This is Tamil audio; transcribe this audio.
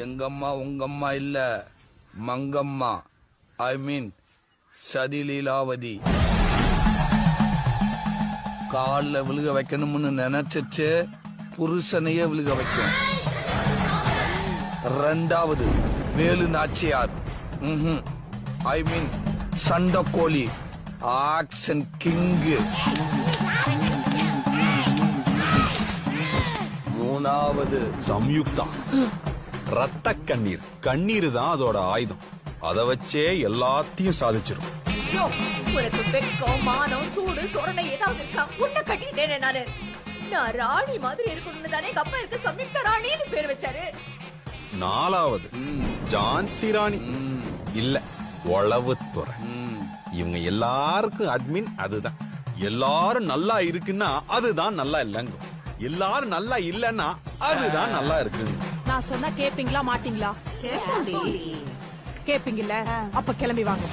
எங்கம்மா உங்கம்மா இல்ல, மங்கம்மா. ஐ மீன் சதிலீலாவதி. கால்ல விழுக வைக்கணும்னு நினைச்சிச்சு புருஷனையே விழுக வைக்கும். ரெண்டாவது வேலு நாச்சியார். ஐ மீன் சண்டக்கோழி, ஆக்ஷன் கிங்கு. மூணாவது சம்யுக்தா, ரத்த கண்ணீர். கண்ணீர் தான் அதோட ஆயுதம். அத வச்சே எல்லாத்தையும் சாதிச்சிரும். உனக்கு வெக்கம், மானம், சூடு, சொரணை ஏதாவது இருக்கா? உன்னை கட்டிட்டேனே நானு. நான் ராணி மாதிரி இருக்கணும்னு தானே எங்க அப்பா இருக்கு சம்யுக்தா ராணின்னு பேர் வச்சாரு. நாலாவது ஜான்சி ராணி இல்ல, உளவுத்துறை. இவங்க எல்லாருக்கும் அட்மின் அதுதான். எல்லாரும் நல்லா இருக்குன்னா அதுதான் நல்லா இல்லங்க. எல்லாரும் நல்லா இல்லன்னா அதுதான் நல்லா இருக்கு. நான் சொன்னா கேப்பீங்களா மாட்டீங்களா? கேப்பீங்கல்ல, அப்ப கிளம்பி வாங்க.